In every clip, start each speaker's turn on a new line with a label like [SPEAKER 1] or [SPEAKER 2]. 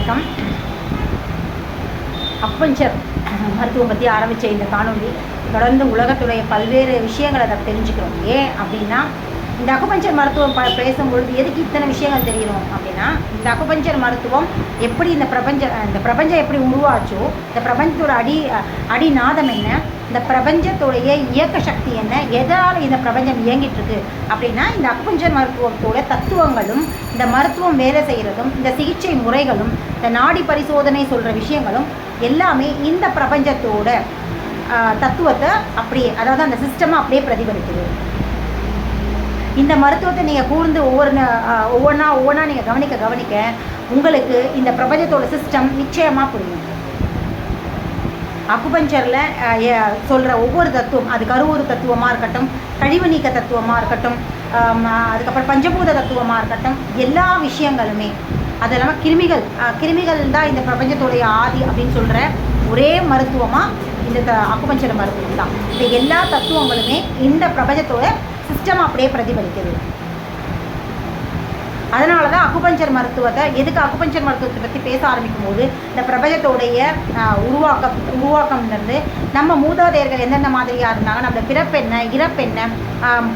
[SPEAKER 1] வணக்கம். அக்குபஞ்சர் மருத்துவம் பற்றி ஆரம்பித்த இந்த காணொலி தொடர்ந்து உலகத்துடைய பல்வேறு விஷயங்களை அதை தெரிஞ்சுக்கிறோம். ஏன் அப்படின்னா, இந்த அக்குபஞ்சர் மருத்துவம் பேசும்பொழுது எதுக்கு இத்தனை விஷயங்கள் தெரியணும் அப்படின்னா, இந்த அக்குபஞ்சர் மருத்துவம் எப்படி இந்த பிரபஞ்சம் எப்படி உருவாச்சோ, இந்த பிரபஞ்சத்தோட அடிநாதம் என்ன, இந்த பிரபஞ்சத்துடைய இயக்க சக்தி என்ன, எதால் இந்த பிரபஞ்சம் இயங்கிட்டு இருக்கு அப்படின்னா, இந்த அக்குபஞ்சர் மருத்துவத்தோட தத்துவங்களும், இந்த மருத்துவம் வேலை செய்கிறதும், இந்த சிகிச்சை முறைகளும், இந்த நாடி பரிசோதனை சொல்கிற விஷயங்களும் எல்லாமே இந்த பிரபஞ்சத்தோட தத்துவத்தை அப்படியே, அதாவது அந்த சிஸ்டமாக அப்படியே பிரதிபலிக்குது. இந்த மருத்துவத்தை நீங்கள் கூர்ந்து ஒவ்வொன்றா நீங்கள் கவனிக்க உங்களுக்கு இந்த பிரபஞ்சத்தோட சிஸ்டம் நிச்சயமாக புரியும். அக்குபஞ்சரில் சொல்கிற ஒவ்வொரு தத்துவம், அது கருவுறு தத்துவமாக இருக்கட்டும், கழிவு நீக்க தத்துவமாக இருக்கட்டும், அதுக்கப்புறம் பஞ்சபூத தத்துவமாக இருக்கட்டும், எல்லா விஷயங்களுமே, அது இல்லாமல் கிருமிகள் தான் இந்த பிரபஞ்சத்தோடைய ஆதி அப்படின்னு சொல்கிற ஒரே மருத்துவமாக இந்த அக்குபஞ்சர் மருத்துவம் தான். இந்த எல்லா தத்துவங்களுமே இந்த பிரபஞ்சத்தோட சிஸ்டம் அப்படியே பிரதிபலிக்குது. அதனால தான் அக்குபஞ்சர் மருத்துவத்தை, எதுக்கு அக்குபஞ்சர் மருத்துவத்தை பற்றி பேச ஆரம்பிக்கும் போது இந்த பிரபஞ்சத்தோடைய உருவாக்கம்லேருந்து நம்ம மூதாதையர்கள் எந்தெந்த மாதிரியாக இருந்தாங்க, நம்ம பிறப்பென்ன இறப்பென்ன,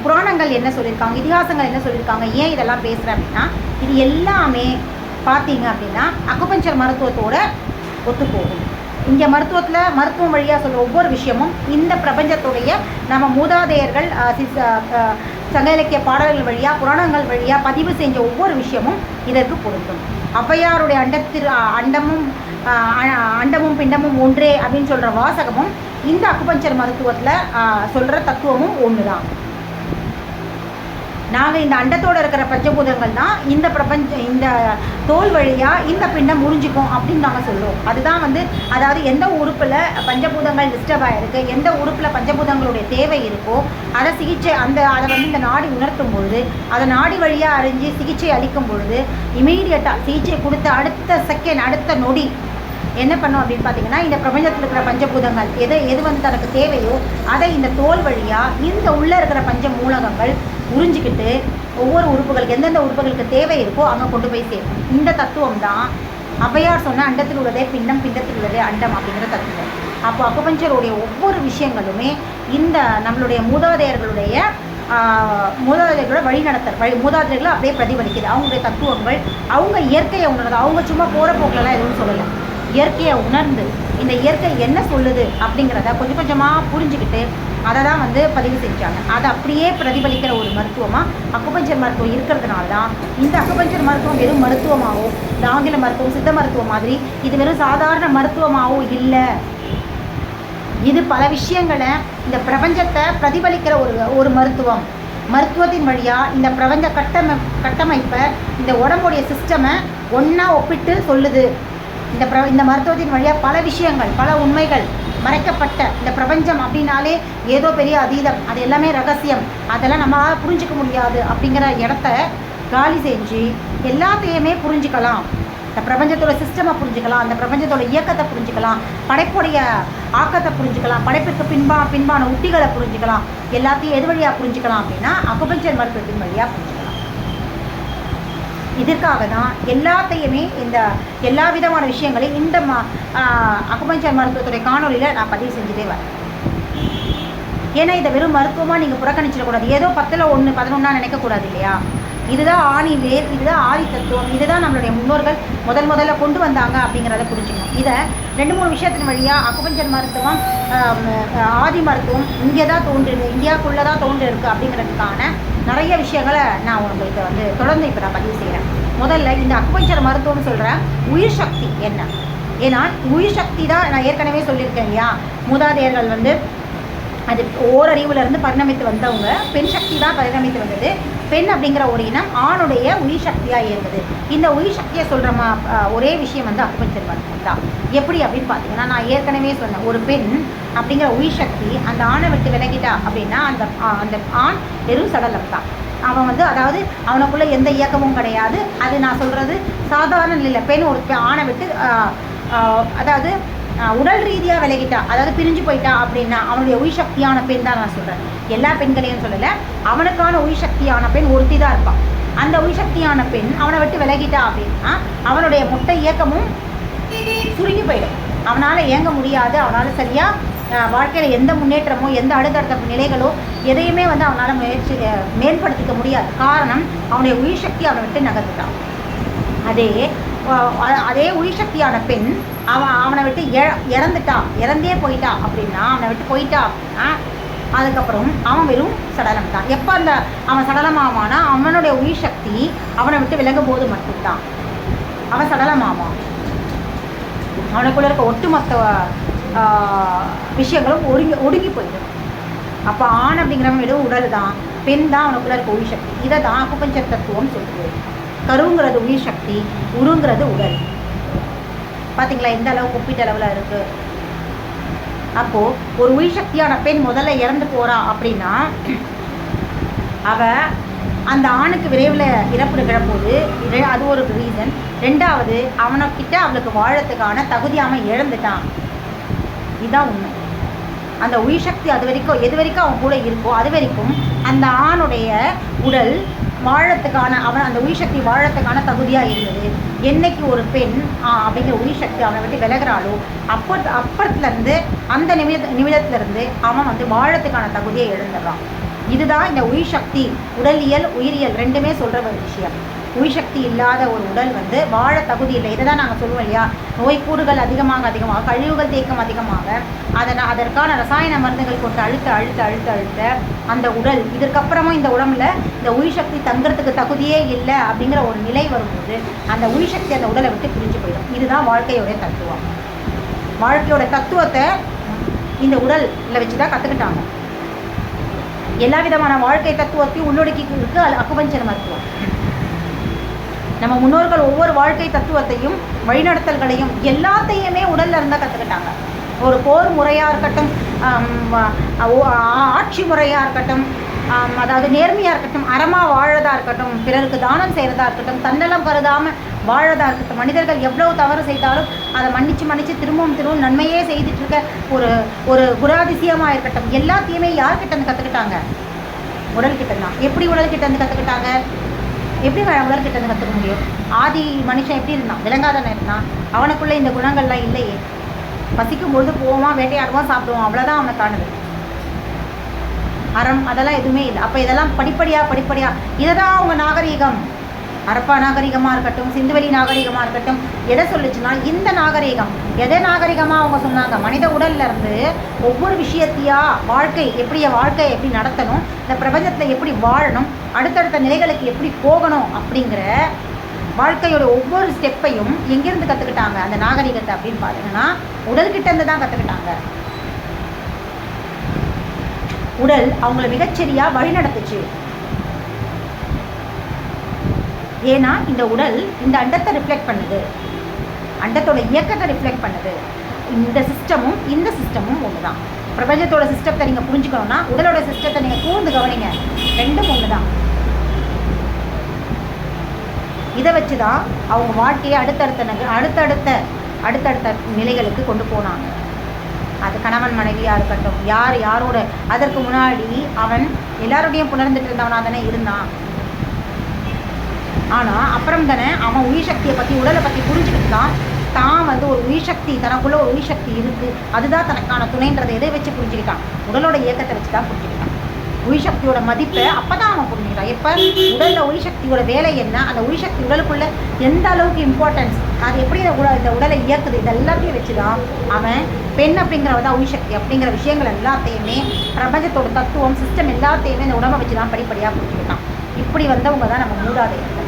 [SPEAKER 1] புராணங்கள் என்ன சொல்லியிருக்காங்க, இதிகாசங்கள் என்ன சொல்லியிருக்காங்க, ஏன் இதெல்லாம் பேசுகிறேன் அப்படின்னா, இது எல்லாமே பார்த்தீங்க அப்படின்னா அக்குபஞ்சர் மருத்துவத்தோட ஒத்துப்போகும். இங்கே மருத்துவம் வழியாக சொல்கிற ஒவ்வொரு விஷயமும் இந்த பிரபஞ்சத்துடைய நம்ம மூதாதையர்கள் சங்க இலக்கிய பாடல்கள் வழியாக, புராணங்கள் வழியாக பதிவு செஞ்ச ஒவ்வொரு விஷயமும் இதற்கு பொருந்தும். ஔவையாருடைய அண்டமும் பிண்டமும் ஒன்றே அப்படின்னு சொல்கிற வாசகமும் இந்த அக்குபஞ்சர் மருத்துவத்தில் சொல்கிற தத்துவமும் ஒன்று தான். நாங்கள் இந்த அண்டத்தோடு இருக்கிற பஞ்சபூதங்கள் தான் இந்த தோல் வழியாக இந்த பிண்டம் முறிஞ்சிக்கும் அப்படின்னு நாங்கள் சொல்லுவோம். அதுதான் அதாவது எந்த உறுப்பில் பஞ்சபூதங்கள் டிஸ்டர்ப் ஆகிருக்கு, எந்த உறுப்பில் பஞ்சபூதங்களுடைய தேவை இருக்கோ அதை இந்த நாடி உணர்த்தும் பொழுது, அதை நாடி வழியாக அறிஞ்சு சிகிச்சை அளிக்கும் பொழுது இமீடியட்டாக சிகிச்சை கொடுத்த அடுத்த நொடி என்ன பண்ணோம் அப்படின்னு பார்த்தீங்கன்னா, இந்த பிரபஞ்சத்தில் இருக்கிற பஞ்சபூதங்கள் எது தனக்கு தேவையோ அதை இந்த தோல் வழியாக இந்த உள்ளே இருக்கிற பஞ்ச மூலகங்கள் உறிஞ்சிக்கிட்டு ஒவ்வொரு உறுப்புகளுக்கு எந்தெந்த உறுப்புகளுக்கு தேவை இருக்கோ அங்கே கொண்டு போய் சேர்க்கும். இந்த தத்துவம் தான் ஔவையார் சொன்ன அண்டத்தில் உள்ளதே பிண்டம், பிண்டத்தில் உள்ளதே அண்டம் அப்படிங்கிற தத்துவம். அப்போ அக்குபஞ்சருடைய ஒவ்வொரு விஷயங்களுமே இந்த நம்மளுடைய மூதாதையர்களோட மூதாதையர்களை அப்படியே பிரதிபலிக்குது. அவங்களுடைய தத்துவங்கள், அவங்க இயற்கையை உணர்ந்து, அவங்க சும்மா போகிற போக்கிலலாம் எதுவும் சொல்லலை. இயற்கையை உணர்ந்து இந்த இயற்கை என்ன சொல்லுது அப்படிங்கிறத கொஞ்சம் கொஞ்சமாக புரிஞ்சுக்கிட்டு அதை தான் பதிவு செஞ்சாங்க. அதை அப்படியே பிரதிபலிக்கிற ஒரு மருத்துவமாக அக்குபஞ்சர் மருத்துவம் இருக்கிறதுனால தான் இந்த அக்குபஞ்சர் மருத்துவம் வெறும் மருத்துவமாகவும், இந்த ஆங்கில மருத்துவம் சித்த மருத்துவம் மாதிரி இது வெறும் சாதாரண மருத்துவமாகவும் இல்லை. இது பல விஷயங்களை, இந்த பிரபஞ்சத்தை பிரதிபலிக்கிற ஒரு மருத்துவத்தின் வழியாக இந்த பிரபஞ்ச கட்டமைப்பை, இந்த உடம்புடைய சிஸ்டமை ஒன்றா ஒப்பிட்டு சொல்லுது. இந்த மருத்துவத்தின் வழியாக பல விஷயங்கள், பல உண்மைகள் மறைக்கப்பட்ட இந்த பிரபஞ்சம் அப்படின்னாலே ஏதோ பெரிய அதீதம், அது எல்லாமே ரகசியம், அதெல்லாம் நம்மளால் புரிஞ்சிக்க முடியாது அப்படிங்கிற இடத்த காலி செஞ்சு எல்லாத்தையுமே புரிஞ்சுக்கலாம். இந்த பிரபஞ்சத்தோட சிஸ்டமை புரிஞ்சுக்கலாம், அந்த பிரபஞ்சத்தோட இயக்கத்தை புரிஞ்சுக்கலாம், படைப்புடைய ஆக்கத்தை புரிஞ்சுக்கலாம், படைப்புக்கு பின்பான உத்திகளை புரிஞ்சுக்கலாம். எல்லாத்தையும் எது வழியாக புரிஞ்சுக்கலாம் அப்படின்னா அக்குபஞ்சர் மருத்துவத்தின் வழியாக புரிஞ்சுக்கலாம். இதற்காக தான் எல்லாத்தையுமே எல்லா விதமான விஷயங்களையும் இந்த அக்குபஞ்சர் மருத்துவத்துடைய காணொலியில் நான் பதிவு செஞ்சுட்டே வரேன். ஏன்னா இதை வெறும் மருத்துவமாக நீங்கள் புறக்கணிச்சிடக்கூடாது. ஏதோ 10ல் 1 11 நினைக்கக்கூடாது இல்லையா? இதுதான் ஆணி வேர், இதுதான் ஆதி தத்துவம், இதுதான் நம்மளுடைய முன்னோர்கள் முதல்ல கொண்டு வந்தாங்க அப்படிங்கிறத புரிஞ்சுக்கணும். இதை 2-3 விஷயத்தின் வழியாக அக்குபஞ்சர் மருத்துவம், ஆதி மருத்துவம் இங்கே தான் இந்தியாவுக்குள்ளே தான் தோன்றிருக்கு அப்படிங்கிறதுக்கான நிறைய விஷயங்களை நான் உங்களுக்கு தொடர்ந்து இப்போ நான் பதிவு செய்கிறேன். முதல்ல இந்த அக்குபஞ்சர் மருத்துவம்னு சொல்கிற உயிர் சக்தி என்ன? ஏன்னா உயிர் சக்தி தான் நான் ஏற்கனவே சொல்லியிருக்கேன் இல்லையா, மூதாதையர்கள் அது ஓரறிவுலேருந்து பரிணமித்து வந்தவங்க, பெண் சக்தி தான் பரிணமித்து வந்தது. பெண் அப்படிங்கிற ஒரு இனம் ஆணுடைய உயிர் சக்தியாக இருந்தது. இந்த உயிர் சக்தியை சொல்கிற ஒரே விஷயம் அக்குபஞ்சர் மருத்துவம் தான். எப்படி அப்படின்னு பார்த்தீங்கன்னா, நான் ஏற்கனவே சொன்னேன், ஒரு பெண் அப்படிங்கிற உயிர் சக்தி அந்த ஆணை விட்டு விலகிட்டா அப்படின்னா அந்த ஆண் வெறும் சடலம் தான். அவன் அதாவது அவனுக்குள்ளே எந்த இயக்கமும் கிடையாது. அது நான் சொல்கிறது சாதாரண நிலை. பெண் ஒரு ஆணை விட்டு அதாவது உடல் ரீதியாக விலகிட்டா, அதாவது பிரிஞ்சு போயிட்டா அப்படின்னா அவனுடைய உயிர் சக்தியான பெண் தான் நான் சொல்கிறேன். எல்லா பெண்களையும் சொல்லலை, அவனுக்கான உயிர் சக்தியான பெண் ஒருத்தி தான் இருப்பான். அந்த உயிர்சக்தியான பெண் அவனை விட்டு விலகிட்டா அப்படின்னா அவனுடைய மொத்த இயக்கமும் சுருங்கி போயிடும். அவனால் இயங்க முடியாது. அவனால் சரியாக வாழ்க்கையில் எந்த முன்னேற்றமோ எந்த அடுத்தடுத்த நிலைகளோ எதையுமே வந்து அவனால் மேம்படுத்திக்க முடியாது. காரணம் அவனுடைய உயிர் சக்தி அவனை விட்டு நகர்ந்துட்டான். அதே உயிர் சக்தியான பெண் அவனை விட்டு இறந்தே போயிட்டா அப்படின்னா, அவனை விட்டு போயிட்டா அப்படின்னா அதுக்கப்புறம் அவன் வெறும் சடலம் தான். எப்போ அவன் சடலமாவானா அவனுடைய உயிர் சக்தி அவனை விட்டு விலகும் போது மட்டும்தான் அவன் சடலமாவான். அவனுக்குள்ள இருக்க ஒட்டுமொத்த விஷயங்களும் ஒடுங்கி போயிடும். அப்போ ஆண் அப்படிங்கிறவன் வெறும் உடல் தான், பெண் தான் அவனுக்குள்ள இருக்க உயிர் சக்தி. இதை தான் அக்குபஞ்சர் தத்துவம் சொல்லுது. கருங்கிறது உயிர் சக்தி, உருங்கிறது உடல். பார்த்தீங்களா எந்த அளவுக்கு ஒப்பீட்டளவில் இருக்குது. அப்போது ஒரு உயிர் சக்தியான பெண் முதல்ல இறந்து போகிறா அப்படின்னா அவள் அந்த ஆணுக்கு விரைவில் இறப்பு நிகழும்போது அது ஒரு ரீசன். ரெண்டாவது அவனுக்கிட்ட அவளுக்கு வாழறதுக்கான தகுதியாமல் இழந்துட்டான். இதுதான் உண்மை. அந்த உயிர் சக்தி எது வரைக்கும் அவன் கூட இருக்கோ அது வரைக்கும் அந்த ஆணுடைய உடல் வாழறதுக்கான அந்த உயிர் சக்தி வாழறதுக்கான தகுதியாக இருந்தது. என்னைக்கு ஒரு பெண் அப்படிங்கிற உயிர் சக்தி அவனை விட்டு விலகிறாளோ அப்புறத்துலேருந்து அந்த நிமிடத்துலேருந்து அவன் வந்து வாழறதுக்கான தகுதியை இழந்துடுறான். இதுதான் இந்த உயிர் சக்தி, உடலியல் உயிரியல் ரெண்டுமே சொல்கிற ஒரு விஷயம். உயிர் சக்தி இல்லாத ஒரு உடல் வந்து வாழ தகுதி இல்லை. இதை தான் நாங்கள் சொல்லுவோம் இல்லையா, நோய்க்கூறுகள் அதிகமாக கழிவுகள் தேக்கம் அதிகமாக அதற்கான ரசாயன மருந்துகள் கொண்டு அழுத்த அந்த உடல் இதற்கப்புறமும் இந்த உடம்புல இந்த உயிர் சக்தி தங்குறதுக்கு தகுதியே இல்லை அப்படிங்கிற ஒரு நிலை வரும்போது அந்த உயிர் சக்தி அந்த உடலை விட்டு பிரிஞ்சு போயிடும். இதுதான் வாழ்க்கையோடைய தத்துவம். வாழ்க்கையோட தத்துவத்தை இந்த உடலில் வச்சு தான் கற்றுக்கிட்டாங்க. எல்லா விதமான வாழ்க்கை தத்துவத்தையும் உள்ளடக்கி இருக்கு அக்குபஞ்சர் மருத்துவம். நம்ம முன்னோர்கள் ஒவ்வொரு வாழ்க்கை தத்துவத்தையும் வழிநடத்தல்களையும் எல்லாத்தையுமே உடல்ல இருந்தால் கற்றுக்கிட்டாங்க. ஒரு போர் முறையாக இருக்கட்டும், ஆட்சி முறையாக இருக்கட்டும், அதாவது நேர்மையாக இருக்கட்டும், அறமாக வாழறதா இருக்கட்டும், பிறருக்கு தானம் செய்கிறதா இருக்கட்டும், தன்னலம் கருதாமல் வாழறதா இருக்கட்டும், மனிதர்கள் எவ்வளவு தவறு செய்தாலும் அதை மன்னிச்சு திரும்பவும் நன்மையே செய்துட்டு இருக்க ஒரு குராதிசயமாக இருக்கட்டும், எல்லாத்தையுமே யார்கிட்ட இருந்து கற்றுக்கிட்டாங்க? உடல்கிட்ட தான். எப்படி உடல்கிட்ட இருந்து கற்றுக்கிட்டாங்க? எப்படி உடல்கிட்ட இருந்து கற்றுக்க முடியும்? ஆதி மனுஷன் எப்படி இருந்தான்? விளங்காதானே இருந்தான். அவனுக்குள்ளே இந்த குணங்கள்லாம் இல்லையே. பசிக்கும் பொழுது போவான், வேட்டையாடுவான், சாப்பிடுவான், அவ்வளோதான் அவனுக்கானது. அறம் அதெல்லாம் எதுவுமே இல்லை. அப்போ இதெல்லாம் படிப்படியாக இதை தான் அவங்க நாகரீகம், ஹரப்பா நாகரிகமாக இருக்கட்டும், சிந்துவெளி நாகரிகமாக இருக்கட்டும், எதை சொல்லிச்சுன்னா இந்த நாகரிகம். எதை நாகரிகமாக அவங்க சொன்னாங்க? மனித உடல்ல இருந்து ஒவ்வொரு விஷயத்தையா வாழ்க்கை எப்படி நடத்தணும், இந்த பிரபஞ்சத்தில் எப்படி வாழணும், அடுத்தடுத்த நிலைகளுக்கு எப்படி போகணும் அப்படிங்கிற வாழ்க்கையோட ஒவ்வொரு ஸ்டெப்பையும் எங்கேருந்து கற்றுக்கிட்டாங்க அந்த நாகரிகத்தை அப்படின்னு பார்த்தீங்கன்னா உடல்கிட்ட இருந்து தான் கற்றுக்கிட்டாங்க. உடல் அவங்கள மிகச்சரியாக வழி நடத்துச்சு. ஏன்னா இந்த உடல் இந்த அண்டத்தை ரிஃப்ளெக்ட் பண்ணுது, அண்டத்தோட இயக்கத்தை ரிஃப்ளெக்ட் பண்ணுது. இந்த சிஸ்டமும் ஒன்று தான். பிரபஞ்சத்தோட சிஸ்டத்தை நீங்கள் புரிஞ்சுக்கணும்னா உடலோட சிஸ்டத்தை நீங்கள் கூர்ந்து கவனிங்க, ரெண்டும் ஒன்று தான். இதை வச்சு தான் அவங்க வாழ்க்கையை அடுத்தடுத்த நிலைகளுக்கு கொண்டு போனாங்க. அது கணவன் மனைவியாக இருக்கட்டும், யாரோட அதற்கு முன்னாடி அவன் எல்லாரோடையும் புணர்ந்துட்டு இருந்தவனாக தானே இருந்தான். ஆனால் அப்புறம் தானே அவன் உயிர் சக்தியை பற்றி உடலை பற்றி புரிஞ்சுக்கிட்டு தான் வந்து ஒரு உயிர் சக்தி, தனக்குள்ளே ஒரு உயிர் சக்தி இருக்குது, அதுதான் தனக்கான துணைன்றதை எதை வச்சு புரிஞ்சுக்கிட்டான்? உடலோட இயக்கத்தை வச்சு தான் புரிஞ்சுக்கிட்டான். உயிர் சக்தியோட மதிப்பை அப்போ தான் அவன் புரிஞ்சுக்கிட்டான். எப்போ உடலில் உயிர் சக்தியோட வேலை என்ன, அந்த உயிர் சக்தி உடலுக்குள்ளே எந்த அளவுக்கு இம்பார்ட்டன்ஸ், அது எப்படி இந்த உடலை இயக்குது, இது எல்லாத்தையும் வச்சு தான் அவன் பெண் அப்படிங்கிறவ தான் உயிர் சக்தி அப்படிங்கிற விஷயங்கள் எல்லாத்தையுமே பிரபஞ்சத்தோட தத்துவம் சிஸ்டம் எல்லாத்தையுமே இந்த உடம்பை வச்சு தான் படிப்படியாக புரிஞ்சுக்கிட்டான். இப்படி வந்தவங்க தான் நம்ம மூதாதையர்கள்.